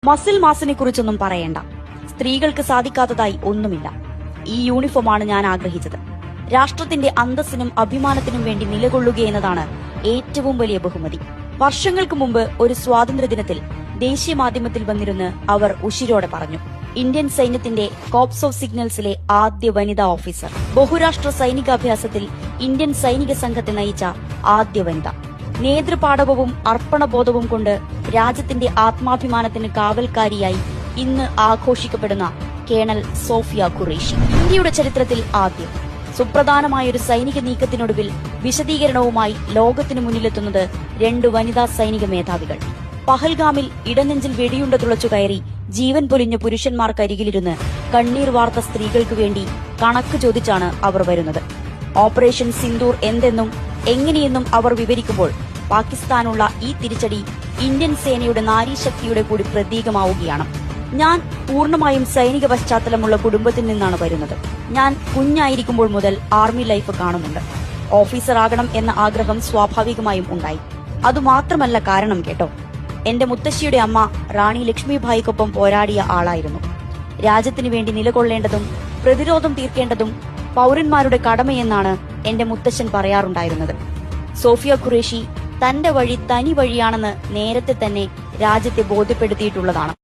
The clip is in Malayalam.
മസിൽ മാസിനെ കുറിച്ചൊന്നും പറയണ്ട. സ്ത്രീകൾക്ക് സാധിക്കാത്തതായി ഒന്നുമില്ല. ഈ യൂണിഫോമാണ് ഞാൻ ആഗ്രഹിച്ചത്. രാഷ്ട്രത്തിന്റെ അന്തസ്സിനും അഭിമാനത്തിനും വേണ്ടി നിലകൊള്ളുകയെന്നതാണ് ഏറ്റവും വലിയ ബഹുമതി. വർഷങ്ങൾക്ക് മുമ്പ് ഒരു സ്വാതന്ത്ര്യദിനത്തിൽ ദേശീയ മാധ്യമത്തിൽ വന്നിരുന്ന് അവർ ഉശിരോടെ പറഞ്ഞു. ഇന്ത്യൻ സൈന്യത്തിന്റെ കോപ്സ് ഓഫ് സിഗ്നൽസിലെ ആദ്യ വനിതാ ഓഫീസർ, ബഹുരാഷ്ട്ര സൈനികാഭ്യാസത്തിൽ ഇന്ത്യൻ സൈനിക സംഘത്തെ നയിച്ച ആദ്യ വനിത, നേതൃപാടവവും അർപ്പണബോധവും കൊണ്ട് രാജ്യത്തിന്റെ ആത്മാഭിമാനത്തിന് കാവൽക്കാരിയായി ഇന്ന് ആഘോഷിക്കപ്പെടുന്ന കേണൽ സോഫിയ ഖുറേഷി. ഇന്ത്യയുടെ ചരിത്രത്തിൽ ആദ്യം സുപ്രധാനമായൊരു സൈനിക നീക്കത്തിനൊടുവിൽ വിശദീകരണവുമായി ലോകത്തിനു മുന്നിലെത്തുന്നത് രണ്ട് വനിതാ സൈനിക മേധാവികൾ. പഹൽഗാമിൽ ഇടനെഞ്ചിൽ വെടിയുണ്ട തുളച്ചു കയറി ജീവൻ പൊലിഞ്ഞ പുരുഷന്മാർക്കരികിലിരുന്ന് കണ്ണീർ വാർത്ത സ്ത്രീകൾക്ക് വേണ്ടി കണക്ക് ചോദിച്ചാണ് അവർ വരുന്നത്. ഓപ്പറേഷൻ സിന്ദൂർ എന്തെന്നും എങ്ങനെയെന്നും അവർ വിവരിക്കുമ്പോൾ പാകിസ്ഥാനുള്ള ഈ തിരിച്ചടി ഇന്ത്യൻ സേനയുടെ നാരീശക്തിയുടെ കൂടി പ്രതീകമാവുകയാണ്. ഞാൻ പൂർണ്ണമായും സൈനിക പശ്ചാത്തലമുള്ള കുടുംബത്തിൽ നിന്നാണ് വരുന്നത്. ഞാൻ കുഞ്ഞായിരിക്കുമ്പോൾ മുതൽ ആർമി ലൈഫ് കാണുന്നുണ്ട്. ഓഫീസർ ആകണം എന്ന ആഗ്രഹം സ്വാഭാവികമായും ഉണ്ടായി. അതുമാത്രമല്ല കാരണം കേട്ടോ, എന്റെ മുത്തശ്ശിയുടെ അമ്മ റാണി ലക്ഷ്മിഭായിക്കൊപ്പം പോരാടിയ ആളായിരുന്നു. രാജ്യത്തിനു വേണ്ടി നിലകൊള്ളേണ്ടതും പ്രതിരോധം തീർക്കേണ്ടതും പൗരന്മാരുടെ കടമയെന്നാണ് എന്റെ മുത്തശ്ശൻ പറയാറുണ്ടായിരുന്നത്. സോഫിയ ഖുറേഷി തന്റെ വഴി തനി വഴിയാണെന്ന് നേരത്തെ തന്നെ രാജ്യത്തെ ബോധ്യപ്പെടുത്തിയിട്ടുള്ളതാണ്.